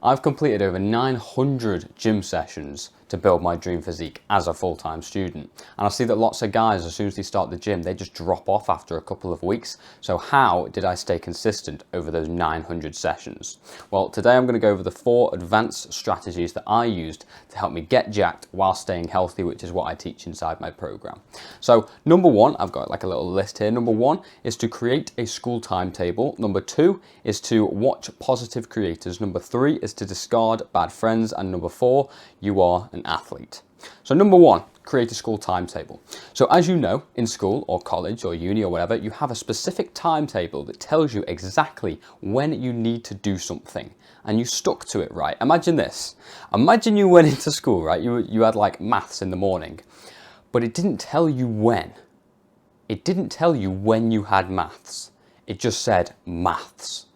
I've completed over 900 gym sessions to build my dream physique as a full-time student. And I see that lots of guys, as soon as they start the gym, they just drop off after a couple of weeks. So how did I stay consistent over those 900 sessions? Well, today I'm going to go over the 4 advanced strategies that I used to help me get jacked while staying healthy, which is what I teach inside my program. So number 1, I've got like a little list here. Number 1 is to create a school timetable. Number 2 is to watch positive creators. Number 3 is to discard bad friends. And number 4, you are an athlete. So number 1, create a school timetable. So as you know, in school or college or uni or whatever, you have a specific timetable that tells you exactly when you need to do something, and you stuck to it, right? Imagine this. Imagine you went into school, right? You had like maths in the morning, but it didn't tell you when. It didn't tell you when you had maths. It just said maths.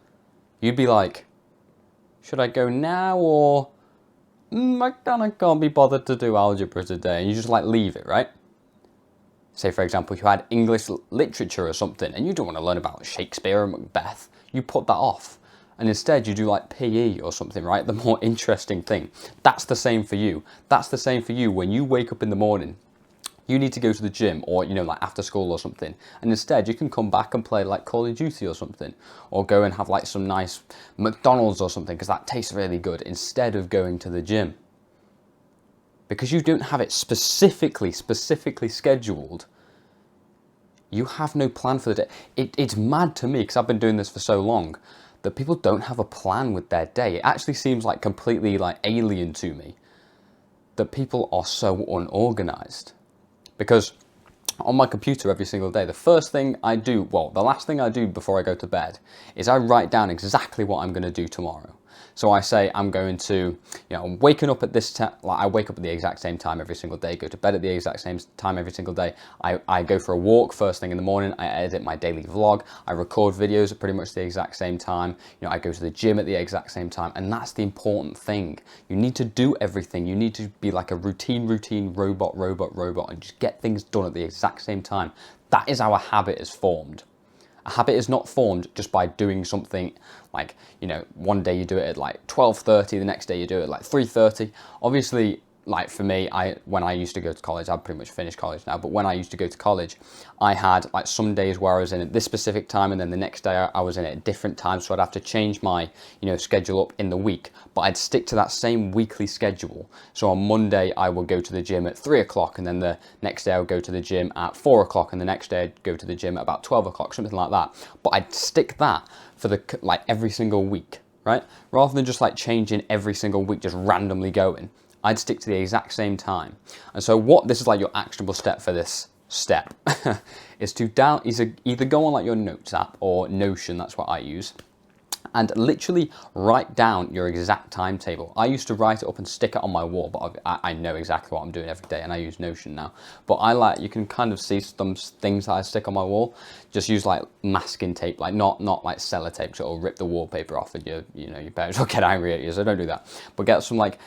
You'd be like, should I go now, or I kind of can't be bothered to do algebra today, and you just like leave it, right? Say for example, you had English literature or something, and you don't want to learn about Shakespeare or Macbeth, you put that off. And instead you do like PE or something, right? The more interesting thing. That's the same for you. That's the same for you when you wake up in the morning. You need to go to the gym, or like after school or something, and instead you can come back and play like Call of Duty or something, or go and have like some nice McDonald's or something, because that tastes really good, instead of going to the gym. Because you don't have it specifically scheduled, you have no plan for the day. It's mad to me, because I've been doing this for so long, that people don't have a plan with their day. It actually seems like completely like alien to me that people are so unorganized. Because on my computer every single day, the first thing I do, well, the last thing I do before I go to bed, is I write down exactly what I'm going to do tomorrow. So I say I'm going to, I'm waking up at this time, like I wake up at the exact same time every single day, go to bed at the exact same time every single day. I go for a walk first thing in the morning, I edit my daily vlog, I record videos at pretty much the exact same time, I go to the gym at the exact same time, and that's the important thing. You need to do everything. You need to be like a routine robot, and just get things done at the exact same time. That is how a habit is formed. A habit is not formed just by doing something like, one day you do it at like 12:30, the next day you do it at like 3:30. Obviously, like for me, when I used to go to college, I've pretty much finished college now, but when I used to go to college, I had like some days where I was in at this specific time, and then the next day I was in at a different time, so I'd have to change my, schedule up in the week, but I'd stick to that same weekly schedule. So on Monday, I would go to the gym at 3 o'clock, and then the next day I would go to the gym at 4 o'clock, and the next day I'd go to the gym at about 12 o'clock, something like that. But I'd stick that for every single week, right? Rather than just like changing every single week, just randomly going. I'd stick to the exact same time. And so this is like your actionable step for this step, is to either go on like your notes app or Notion, that's what I use, and literally write down your exact timetable. I used to write it up and stick it on my wall, but I know exactly what I'm doing every day, and I use Notion now. But you can kind of see some things that I stick on my wall. Just use like masking tape, like not like sellotape, so it'll rip the wallpaper off, and your parents will get angry at you, so don't do that. But get some like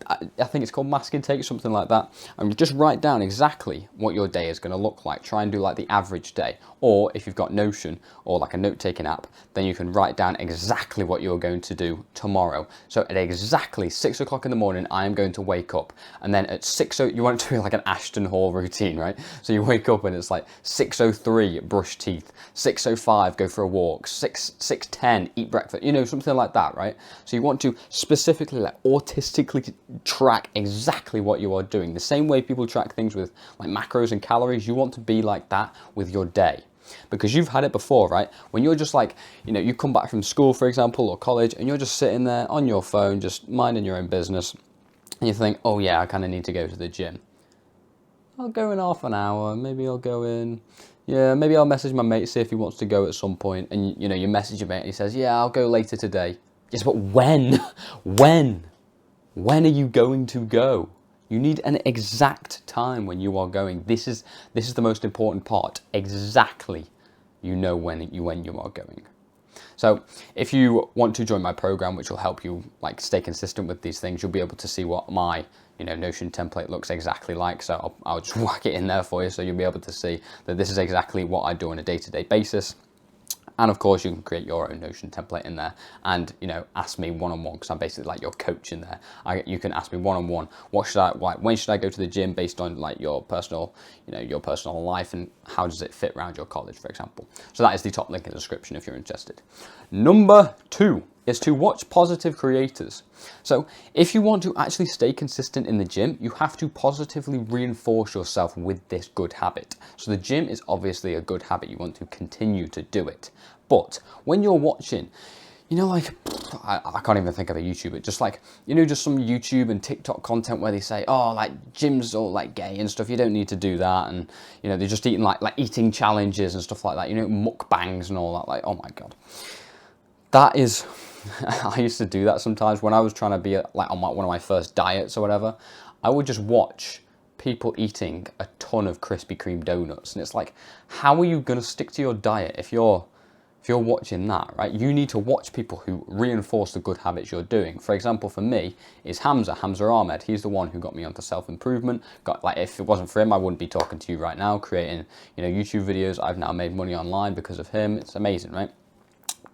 I think it's called masking tape, something like that, and just write down exactly what your day is going to look like. Try and do like the average day, or if you've got Notion or like a note-taking app, then you can write down exactly what you're going to do tomorrow. So at exactly 6 o'clock in the morning, I am going to wake up, and then at 6, you want to do like an Ashton Hall routine, right? So you wake up and it's like 6:03, brush teeth, 6:05, go for a walk, 6:10, eat breakfast, something like that, right? So you want to specifically like autistically track exactly what you are doing. The same way people track things with like macros and calories, you want to be like that with your day. Because you've had it before, right? When you're just like, you come back from school, for example, or college, and you're just sitting there on your phone, just minding your own business, and you think, oh yeah, I kind of need to go to the gym. I'll go in half an hour, maybe I'll go in, maybe I'll message my mate, see if he wants to go at some point, and you message your mate, and he says, yeah, I'll go later today. Yes, but when? When are you going to go? You need an exact time when you are going. This is the most important part. Exactly, when you are going. So if you want to join my program, which will help you like stay consistent with these things, you'll be able to see what my Notion template looks exactly like. So I'll just whack it in there for you, so you'll be able to see that this is exactly what I do on a day-to-day basis. And of course, you can create your own Notion template in there and, you know, ask me one-on-one, because I'm basically like your coach in there. You can ask me one-on-one, when should I go to the gym based on like your personal, you know, your personal life, and how does it fit around your college, for example. So that is the top link in the description if you're interested. Number 2 is to watch positive creators. So if you want to actually stay consistent in the gym, you have to positively reinforce yourself with this good habit. So the gym is obviously a good habit. You want to continue to do it. But when you're watching, you know, like, I can't even think of a YouTuber, just like, you know, just some YouTube and TikTok content where they say, oh, like gyms are like gay and stuff, you don't need to do that. And, you know, they're just eating like eating challenges and stuff like that, you know, mukbangs and all that. Like, oh my God. That is, I used to do that sometimes when I was trying to be like on one of my first diets or whatever. I would just watch people eating a ton of Krispy Kreme donuts. And it's like, how are you going to stick to your diet if you're watching that, right? You need to watch people who reinforce the good habits you're doing. For example, for me, is Hamza Ahmed. He's the one who got me onto self-improvement. Like, if it wasn't for him, I wouldn't be talking to you right now, creating, you know, YouTube videos. I've now made money online because of him. It's amazing, right?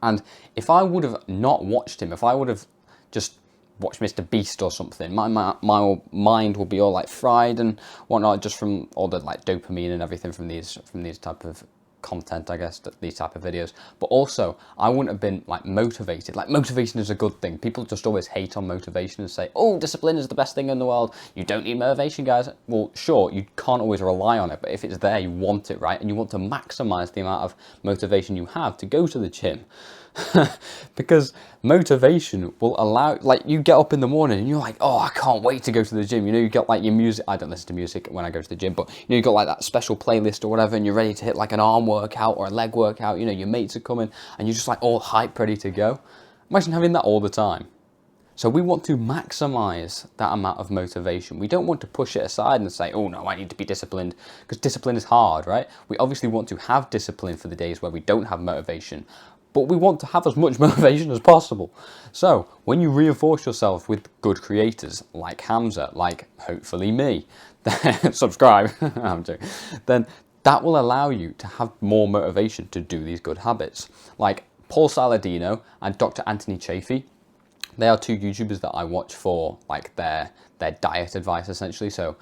And if I would have not watched him, if I would have just watched Mr. Beast or something, my mind will be all like fried and whatnot, just from all the like dopamine and everything from these type of content, I guess, these type of videos. But also, I wouldn't have been like motivated. Like, motivation is a good thing. People just always hate on motivation and say, oh, discipline is the best thing in the world. You don't need motivation, guys. Well, sure, you can't always rely on it, but if it's there, you want it, right? And you want to maximize the amount of motivation you have to go to the gym. Because motivation will allow, like, you get up in the morning and you're like, oh, I can't wait to go to the gym. You know, you got like your music. I don't listen to music when I go to the gym, but you know, you got like that special playlist or whatever, and you're ready to hit like an arm workout or a leg workout. You know, your mates are coming and you're just like all hype, ready to go. Imagine having that all the time. So we want to maximize that amount of motivation. We don't want to push it aside and say, oh no, I need to be disciplined, because discipline is hard, right? We obviously want to have discipline for the days where we don't have motivation, but we want to have as much motivation as possible. So when you reinforce yourself with good creators like Hamza, like hopefully me, subscribe, I'm joking, then that will allow you to have more motivation to do these good habits. Like Paul Saladino and Dr. Anthony Chaffee, they are two YouTubers that I watch for like their diet advice, essentially. So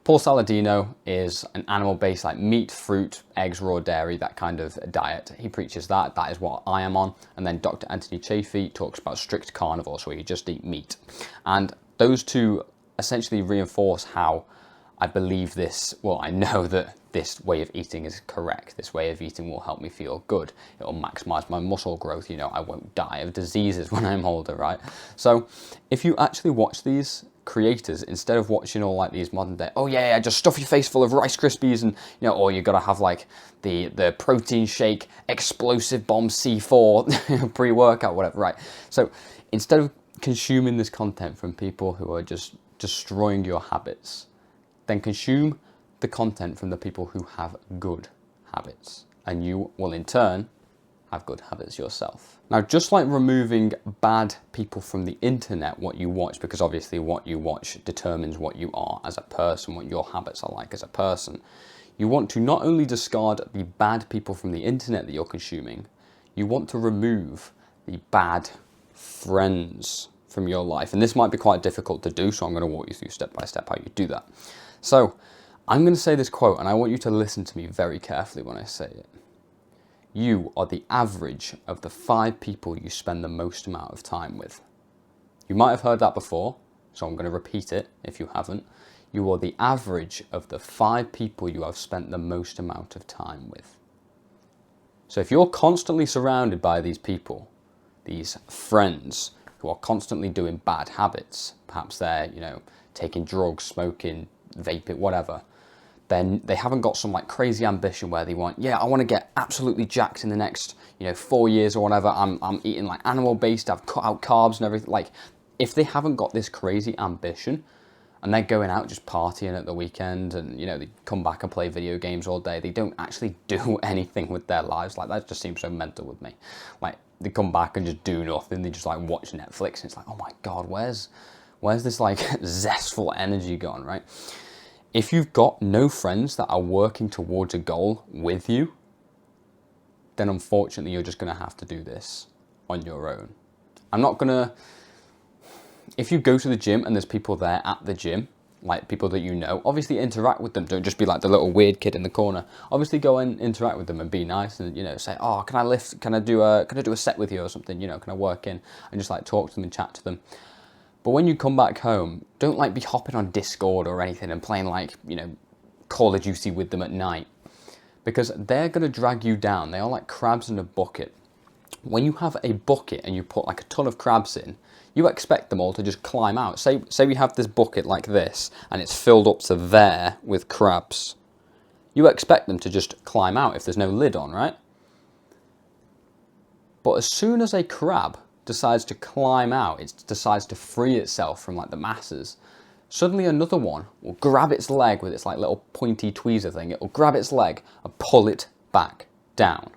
Paul Saladino is an animal-based, like meat, fruit, eggs, raw dairy, that kind of diet. He preaches that. That is what I am on. And then Dr. Anthony Chaffee talks about strict carnivore, so you just eat meat. And those two essentially reinforce how I believe this, well, I know that this way of eating is correct. This way of eating will help me feel good. It will maximize my muscle growth. You know, I won't die of diseases when I'm older, right? So if you actually watch these creators, instead of watching all like these modern day, oh yeah, just stuff your face full of Rice Krispies, and you know, or you gotta have like the protein shake explosive bomb C4 pre-workout, whatever, right? So instead of consuming this content from people who are just destroying your habits, then consume the content from the people who have good habits, and you will in turn have good habits yourself. Now, just like removing bad people from the internet, what you watch, because obviously what you watch determines what you are as a person, what your habits are like as a person, you want to not only discard the bad people from the internet that you're consuming, you want to remove the bad friends from your life. And this might be quite difficult to do, so I'm going to walk you through step by step how you do that. So I'm going to say this quote, and I want you to listen to me very carefully when I say it. You are the average of the 5 people you spend the most amount of time with. You might have heard that before, so I'm going to repeat it if you haven't. You are the average of the 5 people you have spent the most amount of time with. So if you're constantly surrounded by these people, these friends who are constantly doing bad habits, perhaps they're, you know, taking drugs, smoking, vaping, whatever, then they haven't got some like crazy ambition where they want, yeah, I want to get absolutely jacked in the next, you know, 4 years or whatever. I'm eating like animal based, I've cut out carbs and everything. Like, if they haven't got this crazy ambition and they're going out just partying at the weekend and, you know, they come back and play video games all day, they don't actually do anything with their lives. Like, that just seems so mental with me. Like, they come back and just do nothing. They just like watch Netflix and it's like, oh my God, where's this like zestful energy gone, right? If you've got no friends that are working towards a goal with you, then unfortunately you're just going to have to do this on your own. I'm not going to, if you go to the gym and there's people there at the gym, like people that you know, obviously interact with them. Don't just be like the little weird kid in the corner. Obviously go and interact with them and be nice and, you know, say, oh, can I do a set with you or something, you know, can I work in, and just like talk to them and chat to them. But when you come back home, don't like be hopping on Discord or anything and playing like, you know, Call of Duty with them at night, because they're going to drag you down. They are like crabs in a bucket. When you have a bucket and you put like a ton of crabs in, you expect them all to just climb out. Say we have this bucket like this and it's filled up to there with crabs. You expect them to just climb out if there's no lid on, right? But as soon as a crab decides to climb out, it decides to free itself from like the masses, suddenly another one will grab its leg with its like little pointy tweezer thing. It will grab its leg and pull it back down.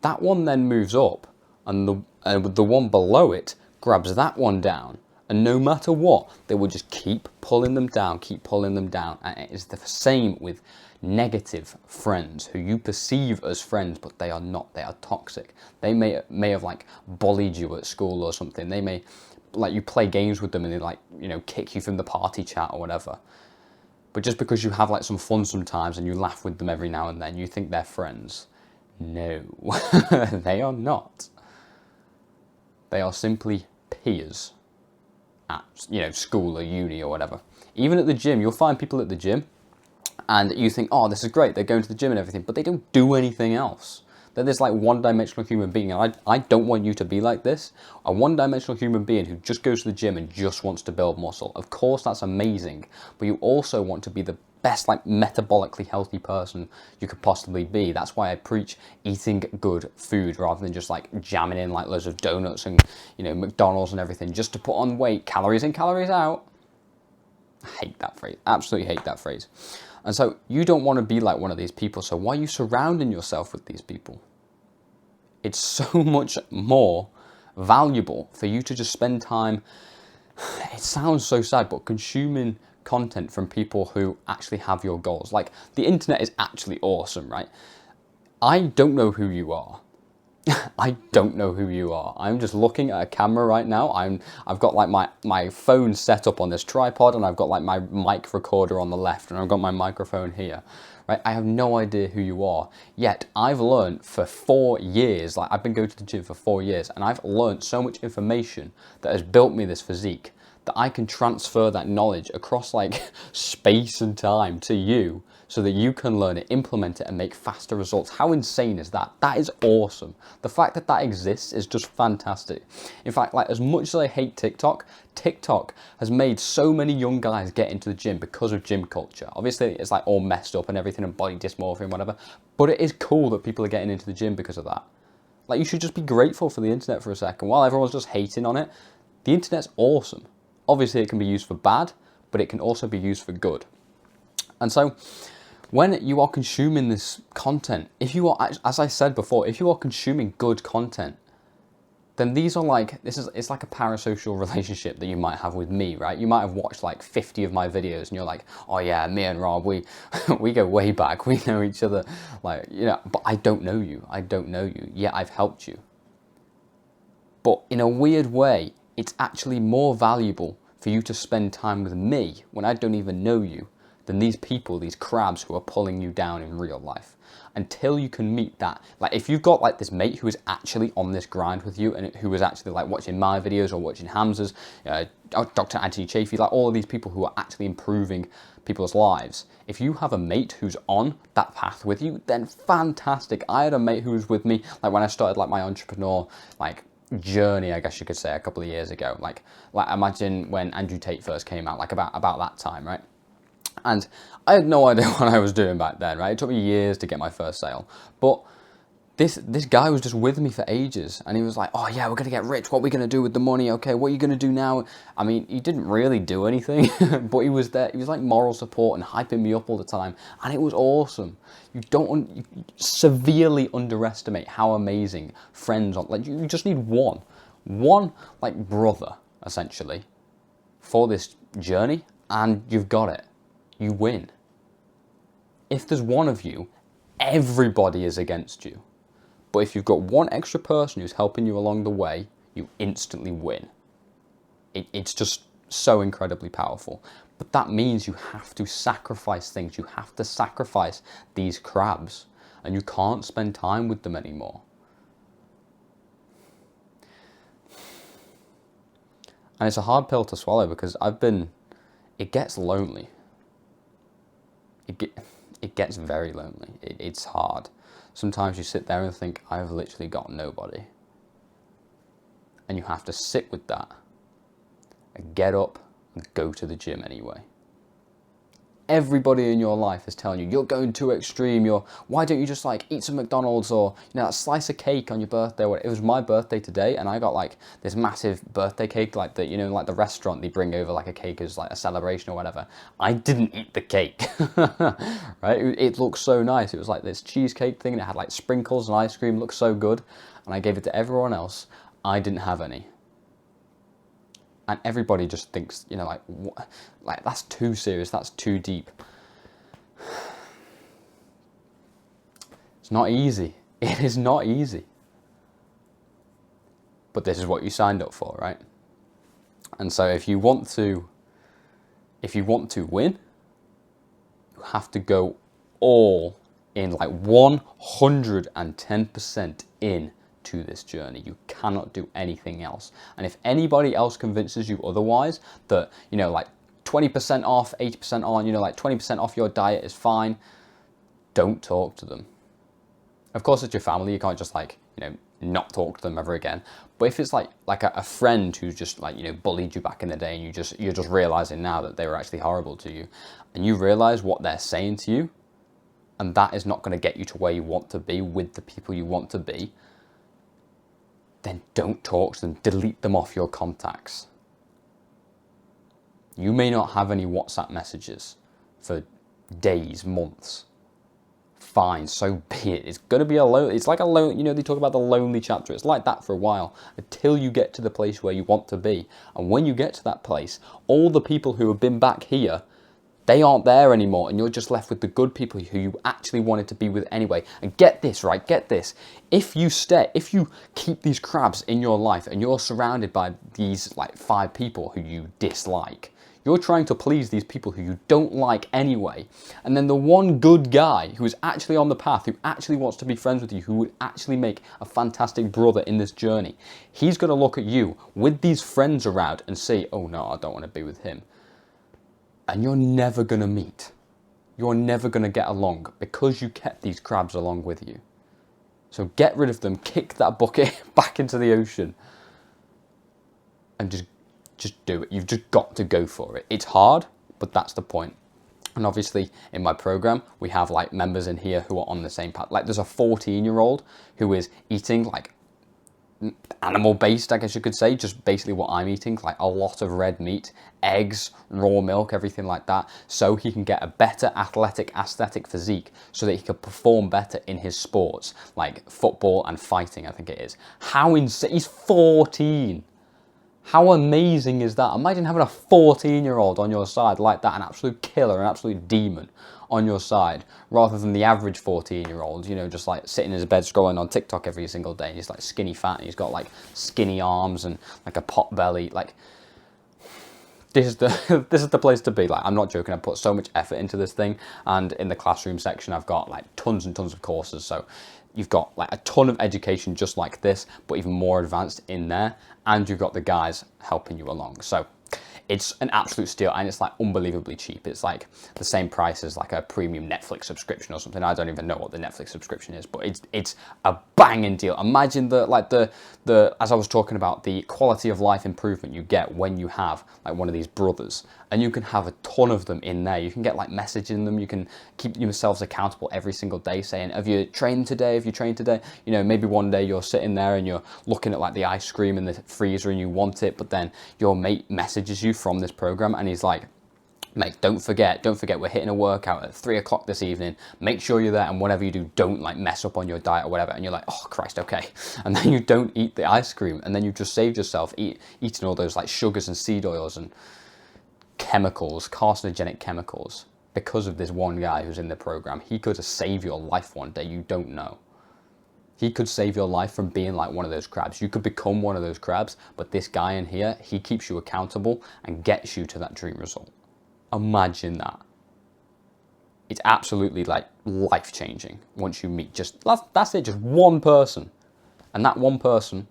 That one then moves up, and the one below it grabs that one down. And no matter what, they will just keep pulling them down, keep pulling them down. And it is the same with negative friends who you perceive as friends, but they are not. They are toxic. They may have like bullied you at school or something. They may, like, you play games with them and they like, you know, kick you from the party chat or whatever. But just because you have like some fun sometimes and you laugh with them every now and then, you think they're friends. No, they are not. They are simply peers at, you know, school or uni or whatever. Even at the gym, you'll find people at the gym and you think, oh, this is great, they're going to the gym and everything, but they don't do anything else. They're this like one-dimensional human being, and I don't want you to be like this. A one-dimensional human being who just goes to the gym and just wants to build muscle. Of course, that's amazing, but you also want to be the best, like, metabolically healthy person you could possibly be. That's why I preach eating good food rather than just like jamming in like loads of donuts and, you know, McDonald's and everything just to put on weight. Calories in, calories out. I hate that phrase. Absolutely hate that phrase. And so you don't want to be like one of these people. So why are you surrounding yourself with these people? It's so much more valuable for you to just spend time, it sounds so sad, but consuming content from people who actually have your goals. Like, the internet is actually awesome, right? I don't know who you are. I don't know who you are. I'm just looking at a camera right now. I've got like my phone set up on this tripod, and I've got like my mic recorder on the left, and I've got my microphone here. Right? I have no idea who you are. Yet I've learned for 4 years, like I've been going to the gym for 4 years, and I've learned so much information that has built me this physique that I can transfer that knowledge across like space and time to you, so that you can learn it, implement it, and make faster results. How insane is that? That is awesome. The fact that that exists is just fantastic. In fact, like, as much as I hate TikTok, TikTok has made so many young guys get into the gym because of gym culture. Obviously, it's like all messed up and everything, and body dysmorphia and whatever, but it is cool that people are getting into the gym because of that. Like, you should just be grateful for the internet for a second. While everyone's just hating on it, the internet's awesome. Obviously, it can be used for bad, but it can also be used for good. And so, when you are consuming this content, if you are, as I said before, if you are consuming good content, then these are like, it's like a parasocial relationship that you might have with me, right? You might have watched like 50 of my videos and you're like, oh yeah, me and Rob, we go way back, we know each other, like, you know, but I don't know you, yet I've helped you. But in a weird way, it's actually more valuable for you to spend time with me when I don't even know you than these people, these crabs who are pulling you down in real life. Until you can meet that, like, if you've got like this mate who is actually on this grind with you, and who is actually like watching my videos or watching Hamza's, Dr. Anthony Chafee, like all of these people who are actually improving people's lives. If you have a mate who's on that path with you, then fantastic. I had a mate who was with me, like when I started like my entrepreneur, like, journey, I guess you could say, a couple of years ago. Like imagine when Andrew Tate first came out, like about that time, right? And I had no idea what I was doing back then, right? It took me years to get my first sale. But this guy was just with me for ages, and he was like, oh yeah, we're gonna get rich, what are we gonna do with the money? Okay, what are you gonna do now? I mean, he didn't really do anything, but he was there, he was like moral support and hyping me up all the time, and it was awesome. You severely underestimate how amazing friends are. Like, you just need one like brother, essentially, for this journey, and you've got it. You win. If there's one of you, everybody is against you. But if you've got one extra person who's helping you along the way, you instantly win. It's just so incredibly powerful. But that means you have to sacrifice things. You have to sacrifice these crabs, and you can't spend time with them anymore. And it's a hard pill to swallow because it gets lonely. It gets very lonely. It's hard. Sometimes you sit there and think, I've literally got nobody. And you have to sit with that and get up and go to the gym anyway. Everybody in your life is telling you, you're going too extreme, why don't you just like eat some McDonald's or that slice of cake on your birthday? It was my birthday today and I got like this massive birthday cake, like like the restaurant, they bring over like a cake as like a celebration or whatever. I didn't eat the cake, right? It looked so nice. It was like this cheesecake thing and it had like sprinkles and ice cream, looked so good. And I gave it to everyone else. I didn't have any. And everybody just thinks, like, what? Like, that's too serious, that's too deep. It's not easy. It is not easy. But this is what you signed up for, right? And so if you want to win, you have to go all in, like 110% in to this journey. You cannot do anything else. And if anybody else convinces you otherwise, that like 20% off, 80% on, like 20% off your diet is fine, don't talk to them. Of course, it's your family. You can't just like not talk to them ever again. But if it's like a friend who just like bullied you back in the day, and you're just realizing now that they were actually horrible to you, and you realize what they're saying to you, and that is not going to get you to where you want to be with the people you want to be, then don't talk to them. Delete them off your contacts. You may not have any WhatsApp messages for days, months. Fine, so be it. It's going to be it's like a lone, they talk about the lonely chapter. It's like that for a while until you get to the place where you want to be. And when you get to that place, all the people who have been back here, they aren't there anymore, and you're just left with the good people who you actually wanted to be with anyway. And get this, right? Get this. If you keep these crabs in your life and you're surrounded by these like 5 people who you dislike, you're trying to please these people who you don't like anyway. And then the one good guy who is actually on the path, who actually wants to be friends with you, who would actually make a fantastic brother in this journey, he's going to look at you with these friends around and say, oh no, I don't want to be with him. And you're never going to meet. You're never going to get along because you kept these crabs along with you. So get rid of them, kick that bucket back into the ocean, and just do it. You've just got to go for it. It's hard, but that's the point. And obviously in my program, we have like members in here who are on the same path. Like there's a 14-year-old who is eating like animal-based, I guess you could say, just basically what I'm eating, like a lot of red meat, eggs, raw milk, everything like that, so he can get a better aesthetic physique, so that he can perform better in his sports, like football and fighting, I think it is. How insane, he's 14. How amazing is that? Imagine having a 14-year-old on your side like that, an absolute killer, an absolute demon on your side, rather than the average 14-year-old, just like sitting in his bed scrolling on TikTok every single day. And he's like skinny fat, and he's got like skinny arms and like a pot belly. Like, this is the place to be. Like, I'm not joking. I put so much effort into this thing, and in the classroom section, I've got like tons and tons of courses. So you've got like a ton of education just like this, but even more advanced in there, and you've got the guys helping you along. So it's an absolute steal, and it's like unbelievably cheap. It's like the same price as like a premium Netflix subscription or something. I don't even know what the Netflix subscription is, but it's a banging deal. Imagine the as I was talking about, the quality of life improvement you get when you have like one of these brothers, and you can have a ton of them in there. You can get like messaging them. You can keep yourselves accountable every single day, saying, have you trained today? Have you trained today? Maybe one day you're sitting there and you're looking at like the ice cream in the freezer and you want it, but then your mate messages you from this program and he's like, mate, don't forget, we're hitting a workout at 3 o'clock this evening. Make sure you're there, and whatever you do, don't like mess up on your diet or whatever. And you're like, oh Christ, okay. And then you don't eat the ice cream, and then you just saved yourself eating all those like sugars and seed oils and chemicals, carcinogenic chemicals. because of this one guy who's in the program. He could save your life one day, you don't know. He could save your life from being like one of those crabs. You could become one of those crabs, but this guy in here, he keeps you accountable and gets you to that dream result. Imagine that. It's absolutely like life-changing once you meet that's it, just one person. And that one person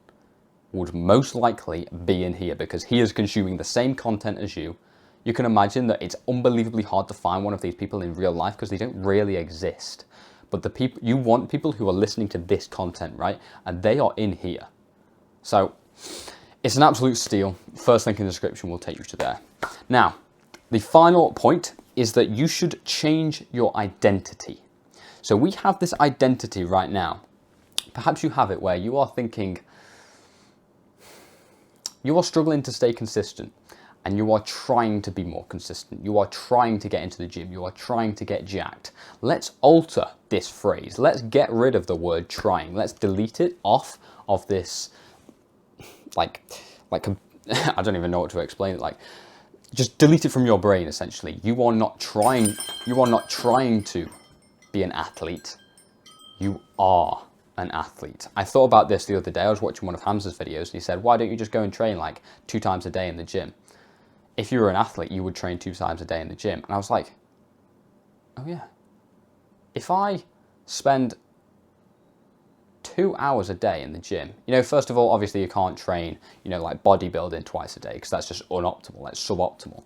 would most likely be in here because he is consuming the same content as you. You can imagine that it's unbelievably hard to find one of these people in real life because they don't really exist. But the people, you want people who are listening to this content, right? And they are in here. So it's an absolute steal. First link in the description will take you to there. Now, the final point is that you should change your identity. So we have this identity right now. Perhaps you have it where you are thinking, you are struggling to stay consistent and you are trying to be more consistent. You are trying to get into the gym. You are trying to get jacked. Let's alter this phrase. Let's get rid of the word trying. Let's delete it off of this, I don't even know what to explain it like. Just delete it from your brain, essentially. You are not trying to be an athlete. You are an athlete. I thought about this the other day. I was watching one of Hamza's videos and he said, why don't you just go and train like 2 times a day in the gym? If you were an athlete, you would train 2 times a day in the gym. And I was like, oh yeah. If I spend 2 hours a day in the gym, first of all, obviously you can't train, like bodybuilding twice a day because that's just unoptimal, that's suboptimal.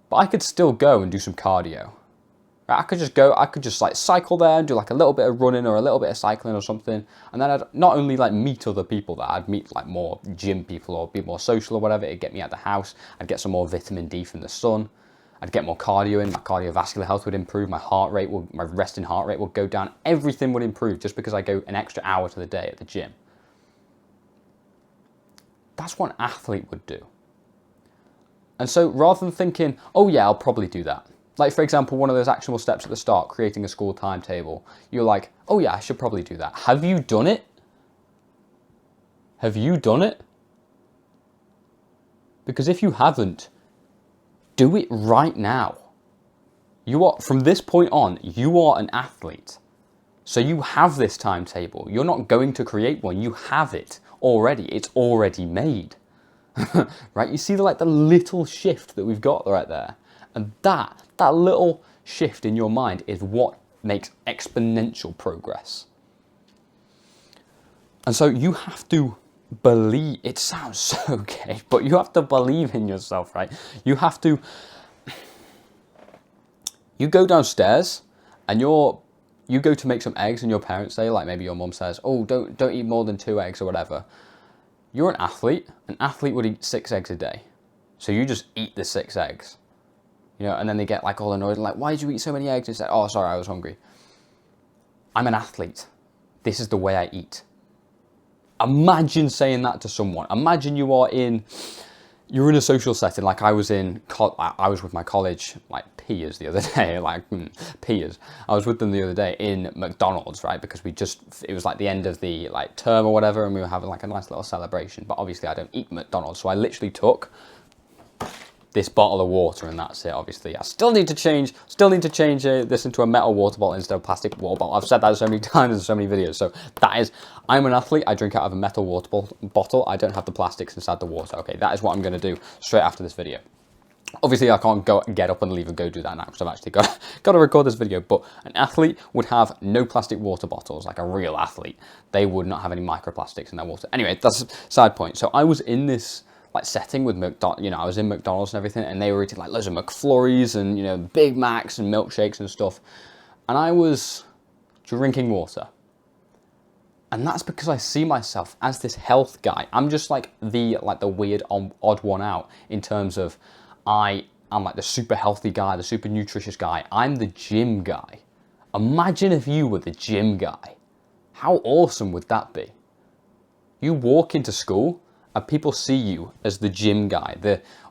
But I could still go and do some cardio. I could just like cycle there and do like a little bit of running or a little bit of cycling or something. And then I'd not only like meet other people there, I'd meet like more gym people or be more social or whatever. It'd get me out of the house. I'd get some more vitamin D from the sun. I'd get more cardio in. My cardiovascular health would improve. My resting heart rate would go down. Everything would improve just because I go an extra hour to the day at the gym. That's what an athlete would do. And so rather than thinking, oh yeah, I'll probably do that. Like, for example, one of those actionable steps at the start, creating a school timetable. You're like, oh yeah, I should probably do that. Have you done it? Have you done it? Because if you haven't, do it right now. From this point on, you are an athlete. So you have this timetable. You're not going to create one. You have it already. It's already made. Right? You see the little shift that we've got right there. And that little shift in your mind is what makes exponential progress. And so you have to believe, it sounds so gay, but you have to believe in yourself, right? You go downstairs and you go to make some eggs and your parents say, like maybe your mum says, oh, don't eat more than 2 eggs or whatever. You're an athlete. An athlete would eat 6 eggs a day. So you just eat the 6 eggs. And then they get like all annoyed, like, why did you eat so many eggs? And say, oh, sorry, I was hungry. I'm an athlete. This is the way I eat. Imagine saying that to someone. Imagine you're in a social setting, like I was with my college, like peers the other day, peers. I was with them the other day in McDonald's, right? Because it was like the end of the term or whatever, and we were having like a nice little celebration. But obviously I don't eat McDonald's, so I literally took this bottle of water and that's it. Obviously I still need to change this into a metal water bottle instead of plastic water bottle. I've said that so many times in so many videos. So I'm an athlete. I drink out of a metal water bottle. I don't have the plastics inside the water. Okay, that is what I'm going to do straight after this video. Obviously I can't get up and leave and go do that now because I've actually got to record this video. But an athlete would have no plastic water bottles. Like a real athlete, they would not have any microplastics in their water. Anyway, that's a side point. So I was in this setting with McDonald's, I was in McDonald's and everything, and they were eating like loads of McFlurries and Big Macs and milkshakes and stuff, and I was drinking water. And that's because I see myself as this health guy. I'm just like the weird odd one out in terms of I'm like the super healthy guy, the super nutritious guy. I'm the gym guy. Imagine if you were the gym guy. How awesome would that be? You walk into school and people see you as the gym guy.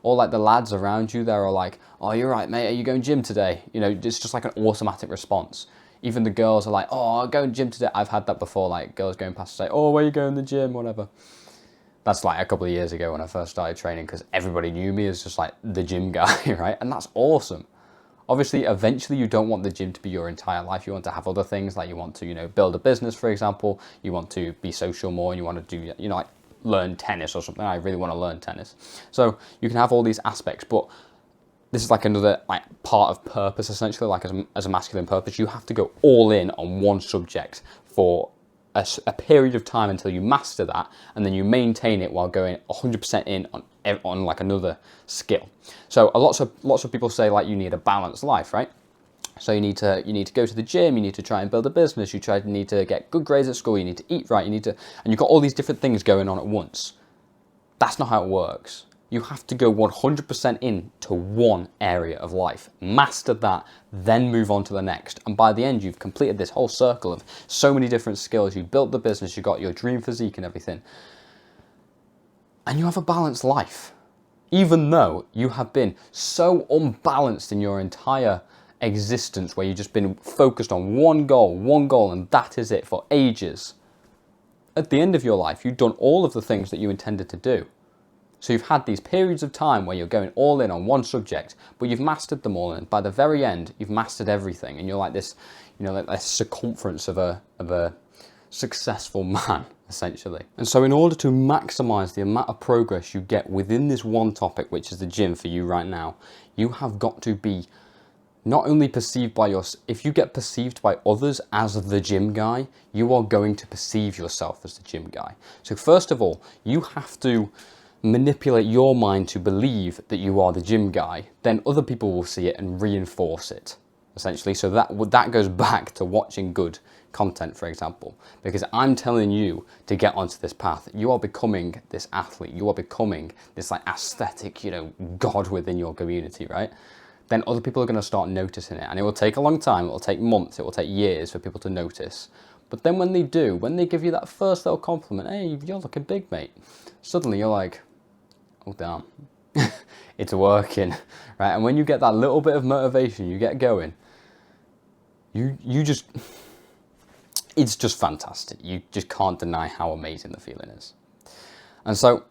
All the lads around you, they're all like, oh, you're right, mate, are you going gym today? It's just like an automatic response. Even the girls are like, oh, I'm going gym today. I've had that before, like girls going past and say, oh, where are you going to the gym, whatever. That's like a couple of years ago when I first started training because everybody knew me as just like the gym guy, right? And that's awesome. Obviously, eventually you don't want the gym to be your entire life. You want to have other things, like you want to, build a business, for example. You want to be social more, and you want to do, like learn tennis or something. I really want to learn tennis. So you can have all these aspects, but this is like another part of purpose, essentially, like as a masculine purpose. You have to go all in on one subject for a period of time until you master that, and then you maintain it while going 100% in on like another skill. So lots of people say like you need a balanced life, right? So you need to go to the gym, you need to try and build a business, need to get good grades at school, you need to eat right, and you've got all these different things going on at once. That's not how it works. You have to go 100% into one area of life, master that, then move on to the next. And by the end, you've completed this whole circle of so many different skills. You built the business, you got your dream physique and everything. And you have a balanced life. Even though you have been so unbalanced in your entire existence, where you've just been focused on one goal, and that is it for ages. At the end of your life, you've done all of the things that you intended to do. So you've had these periods of time where you're going all in on one subject, but you've mastered them all, and by the very end, you've mastered everything, and you're like this, like this circumference of a successful man, essentially. And so in order to maximize the amount of progress you get within this one topic, which is the gym for you right now, you have got to be not only perceived by if you get perceived by others as the gym guy, you are going to perceive yourself as the gym guy. So first of all, you have to manipulate your mind to believe that you are the gym guy. Then other people will see it and reinforce it, essentially. So that goes back to watching good content, for example, because I'm telling you to get onto this path. You are becoming this athlete. You are becoming this like aesthetic, god within your community, right? Then other people are going to start noticing it, and it will take a long time. It will take months. It will take years for people to notice. But then when they do, when they give you that first little compliment, hey, you're looking big, mate, suddenly you're like, oh damn, it's working, right? And when you get that little bit of motivation, you get going, you just, it's just fantastic. You just can't deny how amazing the feeling is. And so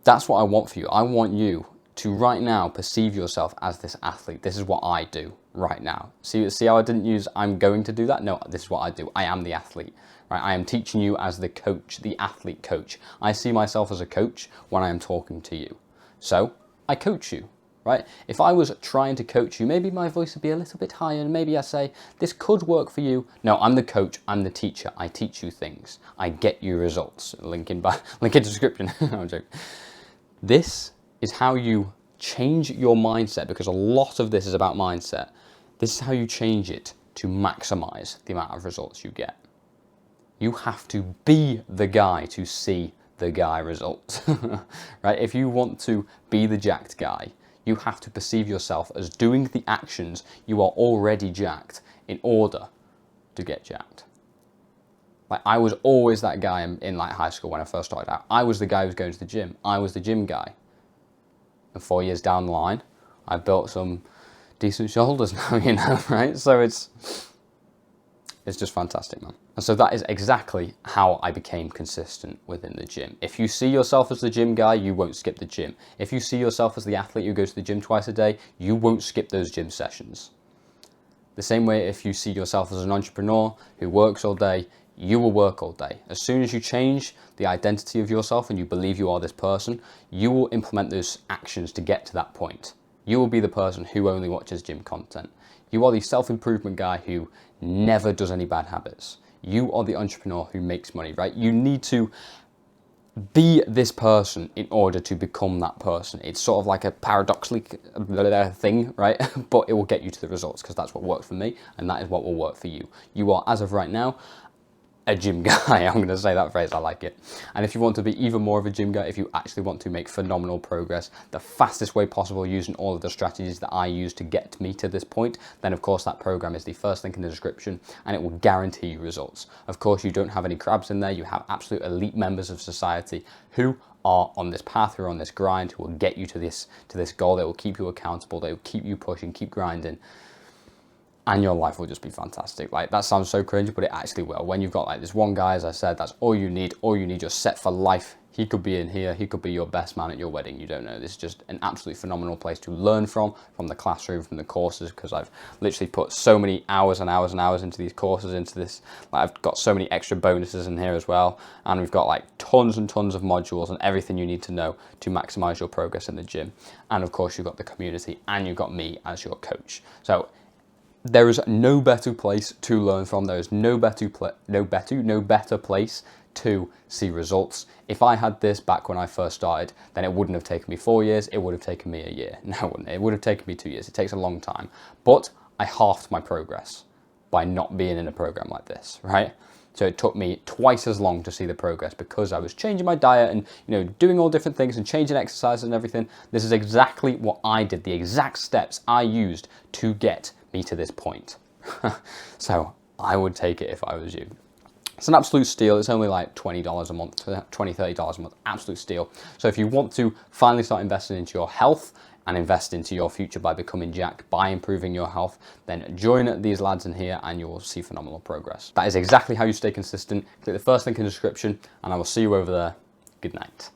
that's what I want for you. I want you to right now perceive yourself as this athlete. This is what I do right now. See how I didn't use I'm going to do that? No, this is what I do. I am the athlete, right? I am teaching you as the coach, the athlete coach. I see myself as a coach when I am talking to you. So I coach you, right? If I was trying to coach you, maybe my voice would be a little bit higher, and maybe I say, this could work for you. No, I'm the coach, I'm the teacher. I teach you things. I get you results. Link in description. No, I'm joking. This is how you change your mindset, because a lot of this is about mindset. This is how you change it to maximize the amount of results you get. You have to be the guy to see the guy results, right? If you want to be the jacked guy, you have to perceive yourself as doing the actions you are already jacked in order to get jacked. Like, I was always that guy in like high school when I first started out. I was the guy who was going to the gym. I was the gym guy. And 4 years down the line, I built some decent shoulders now, right? So it's just fantastic, man. And so that is exactly how I became consistent within the gym. If you see yourself as the gym guy, you won't skip the gym. If you see yourself as the athlete who goes to the gym twice a day, you won't skip those gym sessions. The same way, if you see yourself as an entrepreneur who works all day, you will work all day. As soon as you change the identity of yourself and you believe you are this person, you will implement those actions to get to that point. You will be the person who only watches gym content. You are the self-improvement guy who never does any bad habits. You are the entrepreneur who makes money, right? You need to be this person in order to become that person. It's sort of like a paradoxically thing, right? But it will get you to the results, because that's what worked for me, and that is what will work for you. You are, as of right now, a gym guy. I'm going to say that phrase, I like it. And if you want to be even more of a gym guy, if you actually want to make phenomenal progress the fastest way possible, using all of the strategies that I use to get me to this point, then of course that program is the first link in the description, and it will guarantee you results. Of course, you don't have any crabs in there. You have absolute elite members of society who are on this path, who are on this grind, who will get you to this goal. They will keep you accountable. They will keep you pushing, keep grinding. and your life will just be fantastic. Like, that sounds so cringe, but it actually will. When you've got like this one guy, as I said, that's all you need, you're set for life. He could be in here, he could be your best man at your wedding, you don't know. This is just an absolutely phenomenal place to learn from the classroom, from the courses, because I've literally put so many hours and hours and hours into these courses, into this. Like, I've got so many extra bonuses in here as well, and we've got like tons and tons of modules and everything you need to know to maximize your progress in the gym. And of course, you've got the community, and you've got me as your coach. So there is no better place to learn from. There is no better place to see results. If I had this back when I first started, then it wouldn't have taken me 4 years. It would have taken me a year. No, it wouldn't. It would have taken me 2 years. It takes a long time. But I halved my progress by not being in a program like this, right? So it took me twice as long to see the progress because I was changing my diet and, you know, doing all different things and changing exercise and everything. This is exactly what I did, the exact steps I used to get me to this point. So I would take it if I was you. It's an absolute steal. It's only like $20 a month, $20, $30 a month, absolute steal. So if you want to finally start investing into your health and invest into your future by becoming jacked, by improving your health, then join these lads in here and you will see phenomenal progress. That is exactly how you stay consistent. Click the first link in the description and I will see you over there. Good night.